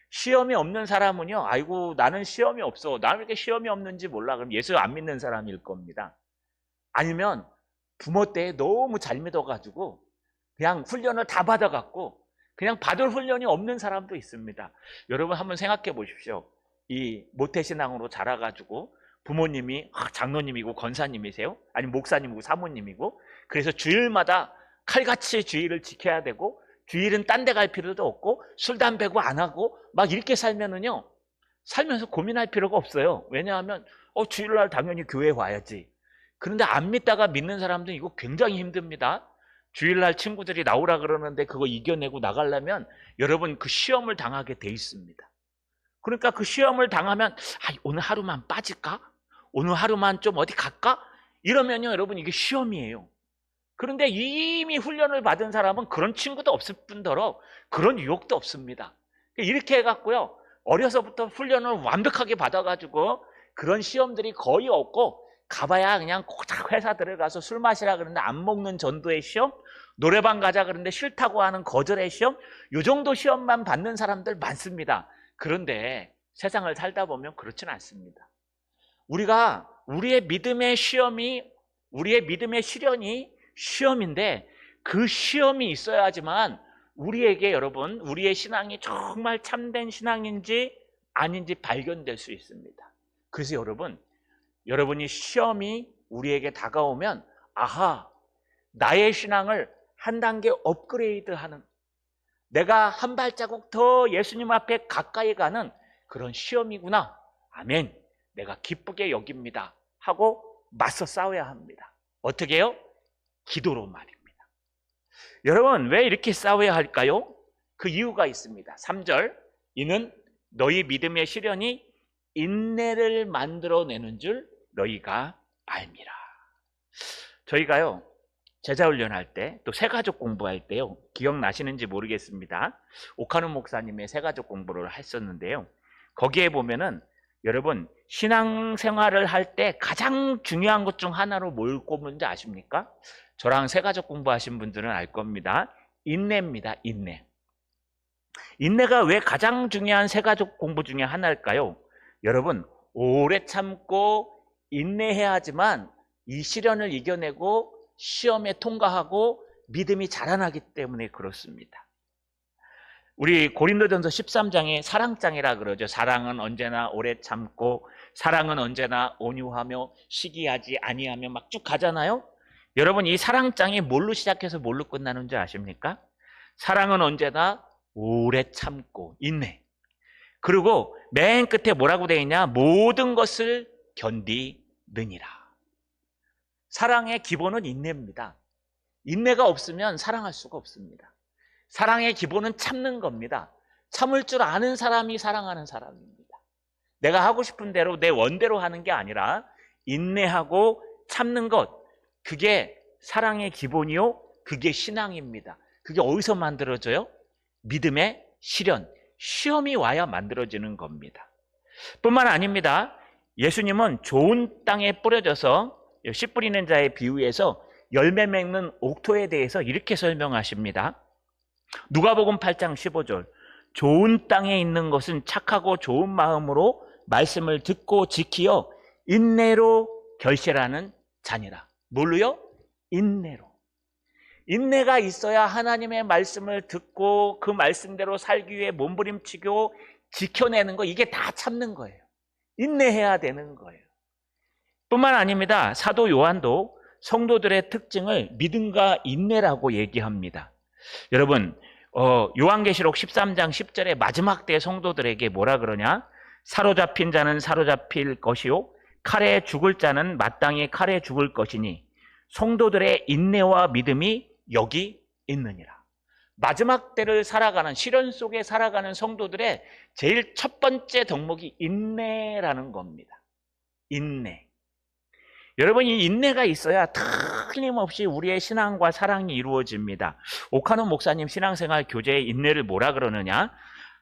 시험이 없는 사람은요, 아이고 나는 시험이 없어, 나는 왜 이렇게 시험이 없는지 몰라, 그럼 예수 안 믿는 사람일 겁니다. 아니면 부모 때 너무 잘 믿어가지고 그냥 훈련을 다 받아갖고 그냥 받을 훈련이 없는 사람도 있습니다. 여러분 한번 생각해 보십시오. 이 모태신앙으로 자라가지고 부모님이 장로님이고 권사님이세요? 아니면 목사님이고 사모님이고 그래서 주일마다 칼같이 주일을 지켜야 되고, 주일은 딴 데 갈 필요도 없고, 술, 담배고 안 하고 막 이렇게 살면은요, 살면서 고민할 필요가 없어요. 왜냐하면 주일날 당연히 교회 와야지. 그런데 안 믿다가 믿는 사람들은 이거 굉장히 힘듭니다. 주일날 친구들이 나오라 그러는데 그거 이겨내고 나가려면 여러분 그 시험을 당하게 돼 있습니다. 그러니까 그 시험을 당하면 오늘 하루만 빠질까? 오늘 하루만 좀 어디 갈까? 이러면요 여러분 이게 시험이에요. 그런데 이미 훈련을 받은 사람은 그런 친구도 없을 뿐더러 그런 유혹도 없습니다. 이렇게 해갖고요 어려서부터 훈련을 완벽하게 받아가지고 그런 시험들이 거의 없고, 가봐야 그냥 고작 회사 들어가서 술 마시라 그러는데 안 먹는 전도의 시험, 노래방 가자 그러는데 싫다고 하는 거절의 시험, 요 정도 시험만 받는 사람들 많습니다. 그런데 세상을 살다 보면 그렇진 않습니다. 우리가 우리의 믿음의 시련이 시험인데, 그 시험이 있어야지만 우리에게 여러분 우리의 신앙이 정말 참된 신앙인지 아닌지 발견될 수 있습니다. 그래서 여러분이 시험이 우리에게 다가오면 아하, 나의 신앙을 한 단계 업그레이드하는, 내가 한 발자국 더 예수님 앞에 가까이 가는 그런 시험이구나. 아멘. 내가 기쁘게 여깁니다. 하고 맞서 싸워야 합니다. 어떻게 해요? 기도로 말입니다. 여러분 왜 이렇게 싸워야 할까요? 그 이유가 있습니다. 3절, 이는 너희 믿음의 시련이 인내를 만들어내는 줄 너희가 알미라. 저희가요 제자훈련할 때, 또 새가족 공부할 때요, 기억나시는지 모르겠습니다. 오카노 목사님의 새가족 공부를 했었는데요, 거기에 보면은 여러분 신앙생활을 할 때 가장 중요한 것 중 하나로 뭘 꼽는지 아십니까? 저랑 새가족 공부하신 분들은 알 겁니다. 인내입니다. 인내. 인내가 왜 가장 중요한 새가족 공부 중에 하나일까요? 여러분 오래 참고 인내해야 하지만 이 시련을 이겨내고 시험에 통과하고 믿음이 자라나기 때문에 그렇습니다. 우리 고린도전서 13장에 사랑장이라 그러죠. 사랑은 언제나 오래 참고, 사랑은 언제나 온유하며, 시기하지 아니하며, 막 쭉 가잖아요. 여러분 이 사랑장이 뭘로 시작해서 뭘로 끝나는 줄 아십니까? 사랑은 언제나 오래 참고, 인내. 그리고 맨 끝에 뭐라고 되어 있냐? 모든 것을 견디느니라. 사랑의 기본은 인내입니다. 인내가 없으면 사랑할 수가 없습니다. 사랑의 기본은 참는 겁니다. 참을 줄 아는 사람이 사랑하는 사람입니다. 내가 하고 싶은 대로 내 원대로 하는 게 아니라 인내하고 참는 것, 그게 사랑의 기본이요, 그게 신앙입니다. 그게 어디서 만들어져요? 믿음의 시련, 시험이 와야 만들어지는 겁니다. 뿐만 아닙니다. 예수님은 좋은 땅에 뿌려져서 씨 뿌리는 자의 비유에서 열매 맺는 옥토에 대해서 이렇게 설명하십니다. 누가복음 8장 15절, 좋은 땅에 있는 것은 착하고 좋은 마음으로 말씀을 듣고 지키어 인내로 결실하는 자니라. 뭘로요? 인내로. 인내가 있어야 하나님의 말씀을 듣고 그 말씀대로 살기 위해 몸부림치고 지켜내는 거, 이게 다 참는 거예요. 인내해야 되는 거예요. 뿐만 아닙니다. 사도 요한도 성도들의 특징을 믿음과 인내라고 얘기합니다. 여러분 요한계시록 13장 10절에 마지막 때 성도들에게 뭐라 그러냐? 사로잡힌 자는 사로잡힐 것이요 칼에 죽을 자는 마땅히 칼에 죽을 것이니 성도들의 인내와 믿음이 여기 있느니라. 마지막 때를 살아가는, 시련 속에 살아가는 성도들의 제일 첫 번째 덕목이 인내라는 겁니다. 인내. 여러분 이 인내가 있어야 틀림없이 우리의 신앙과 사랑이 이루어집니다. 오카노 목사님 신앙생활 교재에 인내를 뭐라 그러느냐?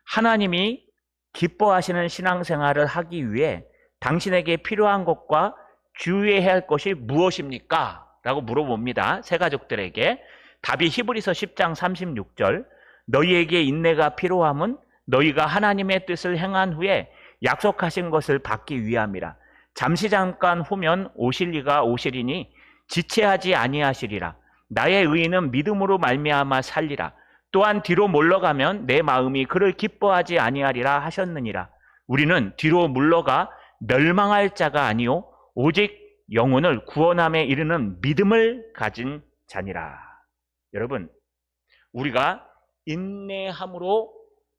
하나님이 기뻐하시는 신앙생활을 하기 위해 당신에게 필요한 것과 주의해야 할 것이 무엇입니까? 라고 물어봅니다. 새가족들에게. 답이 히브리서 10장 36절, 너희에게 인내가 필요함은 너희가 하나님의 뜻을 행한 후에 약속하신 것을 받기 위함이라. 잠시 잠깐 후면 오실 이가 오시리니 지체하지 아니하시리라. 나의 의인은 믿음으로 말미암아 살리라. 또한 뒤로 물러가면 내 마음이 그를 기뻐하지 아니하리라 하셨느니라. 우리는 뒤로 물러가 멸망할 자가 아니요 오직 영혼을 구원함에 이르는 믿음을 가진 자니라. 여러분, 우리가 인내함으로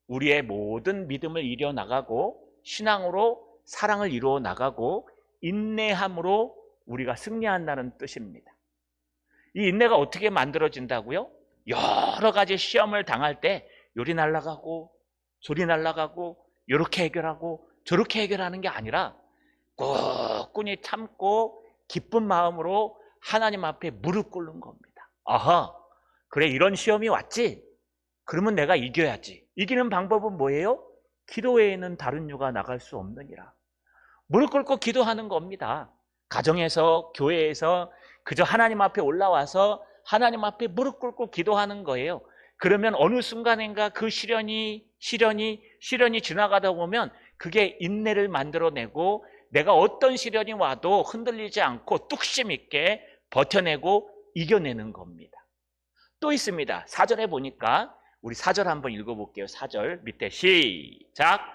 우리의 모든 믿음을 이뤄 나가고, 신앙으로 사랑을 이루어 나가고, 인내함으로 우리가 승리한다는 뜻입니다. 이 인내가 어떻게 만들어진다고요? 여러 가지 시험을 당할 때 요리 날아가고 소리 날아가고 이렇게 해결하고 저렇게 해결하는 게 아니라 ቁ꾸니 참고 기쁜 마음으로 하나님 앞에 무릎 꿇는 겁니다. 아하, 그래, 이런 시험이 왔지? 그러면 내가 이겨야지. 이기는 방법은 뭐예요? 기도 외에는 다른 유가 나갈 수 없느니라. 무릎 꿇고 기도하는 겁니다. 가정에서, 교회에서 그저 하나님 앞에 올라와서 하나님 앞에 무릎 꿇고 기도하는 거예요. 그러면 어느 순간인가 그 시련이 지나가다 보면 그게 인내를 만들어내고, 내가 어떤 시련이 와도 흔들리지 않고 뚝심 있게 버텨내고 이겨내는 겁니다. 또 있습니다. 4절에 보니까, 우리 4절 한번 읽어볼게요. 4절 밑에 시작.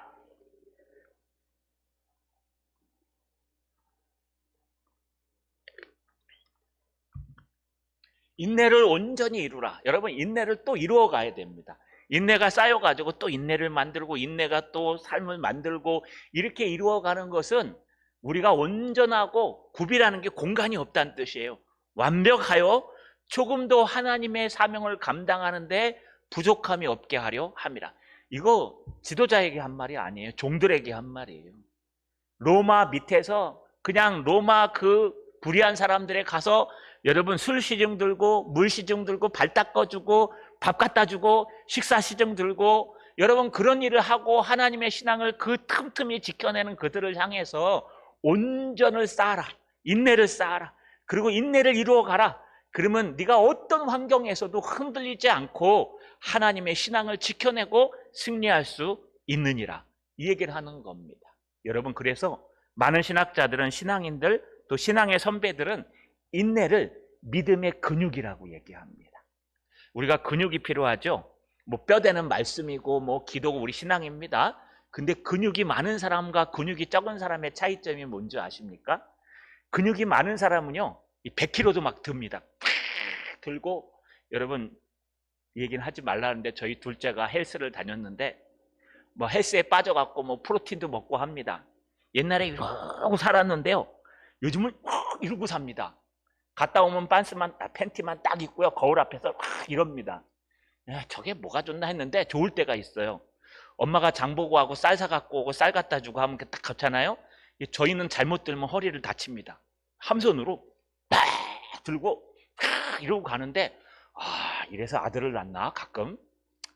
인내를 온전히 이루라. 여러분, 인내를 또 이루어 가야 됩니다. 인내가 쌓여가지고 또 인내를 만들고, 인내가 또 삶을 만들고, 이렇게 이루어가는 것은 우리가 온전하고 구비라는 게 공간이 없다는 뜻이에요. 완벽하여 조금도 하나님의 사명을 감당하는데 부족함이 없게 하려 함이라. 이거 지도자에게 한 말이 아니에요. 종들에게 한 말이에요. 로마 밑에서 그냥 로마 그 불의한 사람들에 가서 여러분 술 시중 들고 물 시중 들고 발 닦아주고 밥 갖다 주고 식사 시중 들고, 여러분 그런 일을 하고 하나님의 신앙을 그 틈틈이 지켜내는 그들을 향해서 온전을 쌓아라, 인내를 쌓아라, 그리고 인내를 이루어 가라. 그러면 네가 어떤 환경에서도 흔들리지 않고 하나님의 신앙을 지켜내고 승리할 수 있느니라, 이 얘기를 하는 겁니다. 여러분, 그래서 많은 신학자들은, 신앙인들 또 신앙의 선배들은 인내를 믿음의 근육이라고 얘기합니다. 우리가 근육이 필요하죠. 뭐 뼈대는 말씀이고 뭐 기도고 우리 신앙입니다. 근데 근육이 많은 사람과 근육이 적은 사람의 차이점이 뭔지 아십니까? 근육이 많은 사람은요, 100kg도 막 듭니다. 팍 들고, 여러분 이 얘기는 하지 말라는데 저희 둘째가 헬스를 다녔는데 뭐 헬스에 빠져갖고 뭐 프로틴도 먹고 합니다. 옛날에 이러고 살았는데요, 요즘은 이러고 삽니다. 갔다 오면 팬티만 딱 입고요, 거울 앞에서 이럽니다. 저게 뭐가 좋나 했는데 좋을 때가 있어요. 엄마가 장 보고 하고 쌀 사갖고 오고 쌀 갖다 주고 하면 딱 걷잖아요. 저희는 잘못 들면 허리를 다칩니다. 함선으로 딱 들고 이러고 가는데, 이래서 아들을 낳나 가끔.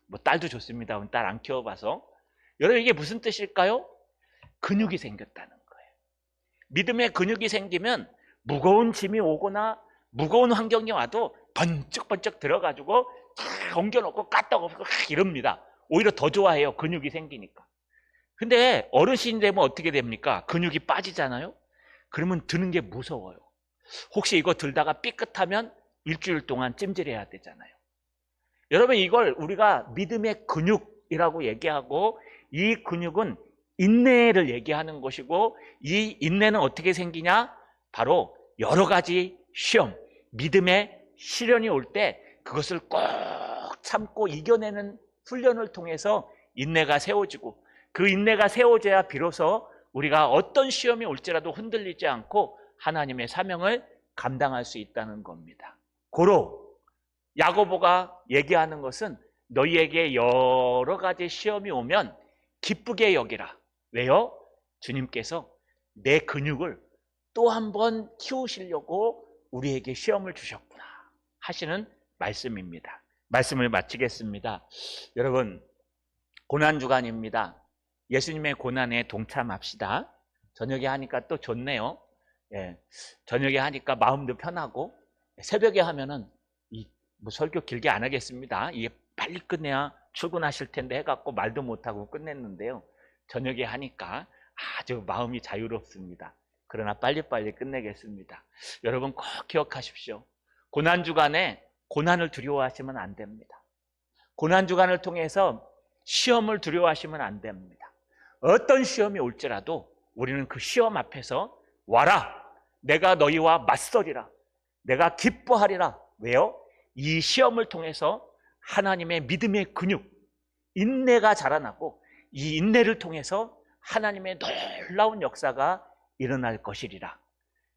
뭐 딸도 좋습니다. 딸 안 키워봐서. 여러분, 이게 무슨 뜻일까요? 근육이 생겼다는 거예요. 믿음의 근육이 생기면 무거운 짐이 오거나 무거운 환경이 와도 번쩍번쩍 들어가지고 탁 옮겨놓고 까딱없고 이럽니다. 오히려 더 좋아해요, 근육이 생기니까. 근데 어르신이 되면 어떻게 됩니까? 근육이 빠지잖아요. 그러면 드는 게 무서워요. 혹시 이거 들다가 삐끗하면 일주일 동안 찜질해야 되잖아요. 여러분, 이걸 우리가 믿음의 근육이라고 얘기하고, 이 근육은 인내를 얘기하는 것이고, 이 인내는 어떻게 생기냐? 바로 여러 가지 시험, 믿음의 시련이 올 때 그것을 꼭 참고 이겨내는 훈련을 통해서 인내가 세워지고, 그 인내가 세워져야 비로소 우리가 어떤 시험이 올지라도 흔들리지 않고 하나님의 사명을 감당할 수 있다는 겁니다. 고로 야고보가 얘기하는 것은, 너희에게 여러 가지 시험이 오면 기쁘게 여기라. 왜요? 주님께서 내 근육을 또 한 번 키우시려고 우리에게 시험을 주셨구나 하시는 말씀입니다. 말씀을 마치겠습니다. 여러분, 고난주간입니다. 예수님의 고난에 동참합시다. 저녁에 하니까 또 좋네요. 저녁에 하니까 마음도 편하고, 새벽에 하면은 뭐 설교 길게 안 하겠습니다. 이게 빨리 끝내야 출근하실 텐데 해갖고 말도 못하고 끝냈는데요, 저녁에 하니까 아주 마음이 자유롭습니다. 그러나 빨리빨리 끝내겠습니다. 여러분 꼭 기억하십시오. 고난주간에 고난을 두려워하시면 안 됩니다. 고난주간을 통해서 시험을 두려워하시면 안 됩니다. 어떤 시험이 올지라도 우리는 그 시험 앞에서 와라, 내가 너희와 맞서리라, 내가 기뻐하리라, 왜요? 이 시험을 통해서 하나님의 믿음의 근육, 인내가 자라나고 이 인내를 통해서 하나님의 놀라운 역사가 일어날 것이리라.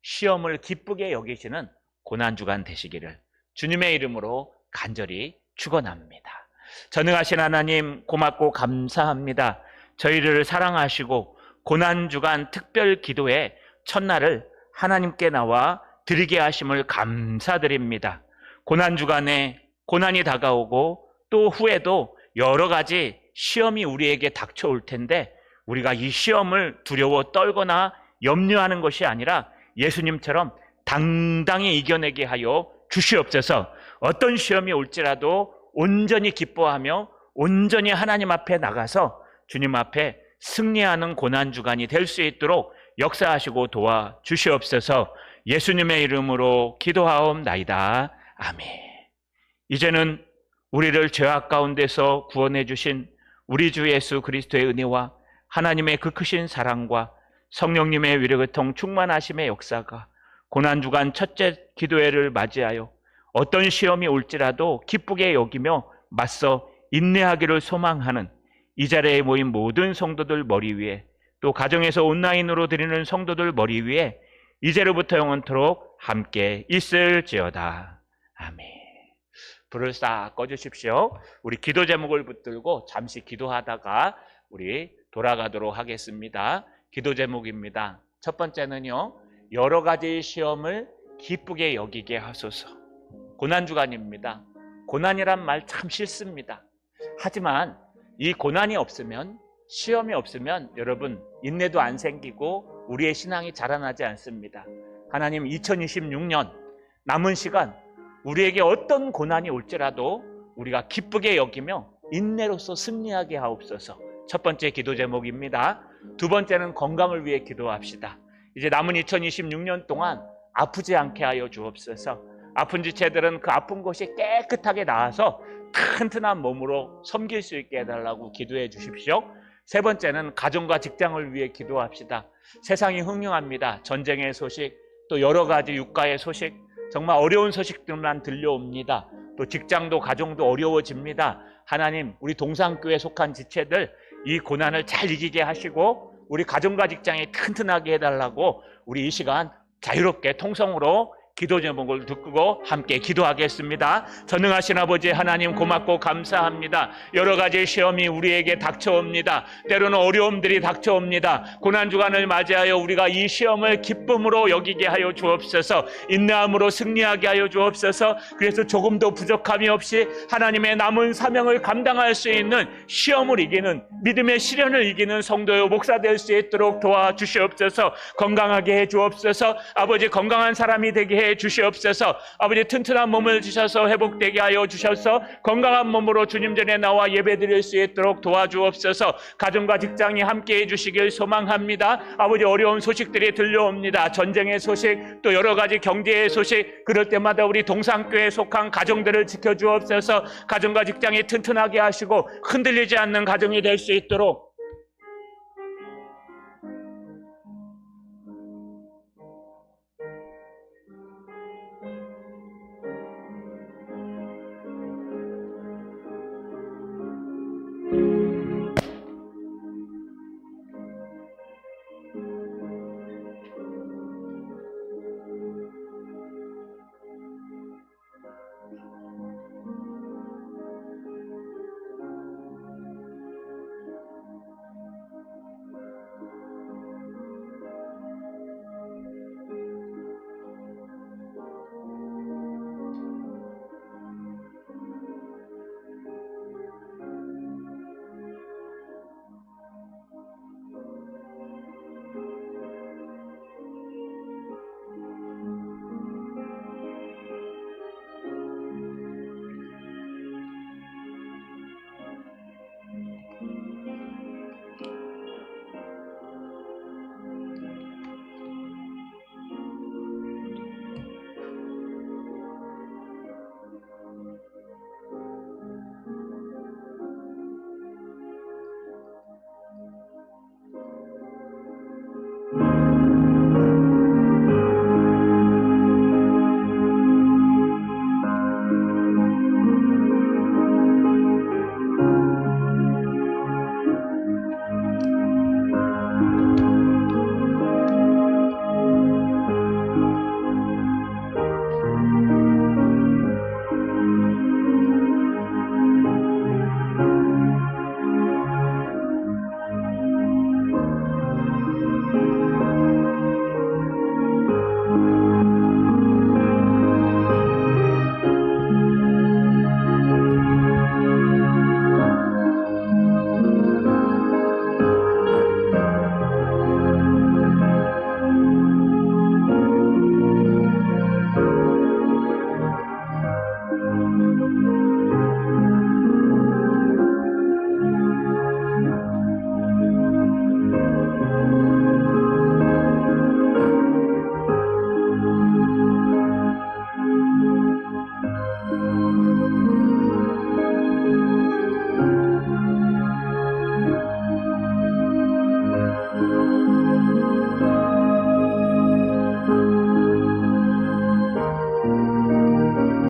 시험을 기쁘게 여기시는 고난주간 되시기를 주님의 이름으로 간절히 축원합니다. 전능하신 하나님 고맙고 감사합니다. 저희를 사랑하시고 고난주간 특별 기도의 첫날을 하나님께 나와 드리게 하심을 감사드립니다. 고난주간에 고난이 다가오고 또 후에도 여러 가지 시험이 우리에게 닥쳐올 텐데 우리가 이 시험을 두려워 떨거나 염려하는 것이 아니라 예수님처럼 당당히 이겨내게 하여 주시옵소서. 어떤 시험이 올지라도 온전히 기뻐하며 온전히 하나님 앞에 나가서 주님 앞에 승리하는 고난주간이 될 수 있도록 역사하시고 도와주시옵소서. 예수님의 이름으로 기도하옵나이다. 아멘. 이제는 우리를 죄악 가운데서 구원해 주신 우리 주 예수 그리스도의 은혜와 하나님의 그 크신 사랑과 성령님의 위로교통 충만하심의 역사가 고난주간 첫째 기도회를 맞이하여 어떤 시험이 올지라도 기쁘게 여기며 맞서 인내하기를 소망하는 이 자리에 모인 모든 성도들 머리 위에 또 가정에서 온라인으로 드리는 성도들 머리 위에 이제로부터 영원토록 함께 있을지어다. 아멘. 불을 싹 꺼주십시오. 우리 기도 제목을 붙들고 잠시 기도하다가 우리 돌아가도록 하겠습니다. 기도 제목입니다. 첫 번째는요, 여러 가지 시험을 기쁘게 여기게 하소서. 고난주간입니다. 고난이란 말 참 싫습니다. 하지만 이 고난이 없으면, 시험이 없으면 여러분 인내도 안 생기고 우리의 신앙이 자라나지 않습니다. 하나님 2026년 남은 시간 우리에게 어떤 고난이 올지라도 우리가 기쁘게 여기며 인내로서 승리하게 하옵소서. 첫 번째 기도 제목입니다. 두 번째는 건강을 위해 기도합시다. 이제 남은 2026년 동안 아프지 않게 하여 주옵소서. 아픈 지체들은 그 아픈 곳이 깨끗하게 나아서 튼튼한 몸으로 섬길 수 있게 해달라고 기도해 주십시오. 세 번째는 가정과 직장을 위해 기도합시다. 세상이 흥흉합니다. 전쟁의 소식, 또 여러 가지 유가의 소식, 정말 어려운 소식들만 들려옵니다. 또 직장도 가정도 어려워집니다. 하나님, 우리 동산교회에 속한 지체들 이 고난을 잘 이기게 하시고 우리 가정과 직장이 튼튼하게 해달라고 우리 이 시간 자유롭게 통성으로 기도 제목을 듣고 함께 기도하겠습니다. 전능하신 아버지 하나님 고맙고 감사합니다. 여러 가지 시험이 우리에게 닥쳐옵니다. 때로는 어려움들이 닥쳐옵니다. 고난주간을 맞이하여 우리가 이 시험을 기쁨으로 여기게 하여 주옵소서. 인내함으로 승리하게 하여 주옵소서. 그래서 조금도 부족함이 없이 하나님의 남은 사명을 감당할 수 있는 시험을 이기는, 믿음의 시련을 이기는 성도요 목사 될 수 있도록 도와주시옵소서. 건강하게 해 주옵소서. 아버지 건강한 사람이 되게 해 주시옵소서. 아버지 튼튼한 몸을 주셔서 회복되게 하여 주셔서 건강한 몸으로 주님 전에 나와 예배드릴 수 있도록 도와주옵소서. 가정과 직장이 함께 해주시길 소망합니다. 아버지 어려운 소식들이 들려옵니다. 전쟁의 소식, 또 여러 가지 경제의 소식, 그럴 때마다 우리 동산교회에 속한 가정들을 지켜주옵소서. 가정과 직장이 튼튼하게 하시고 흔들리지 않는 가정이 될 수 있도록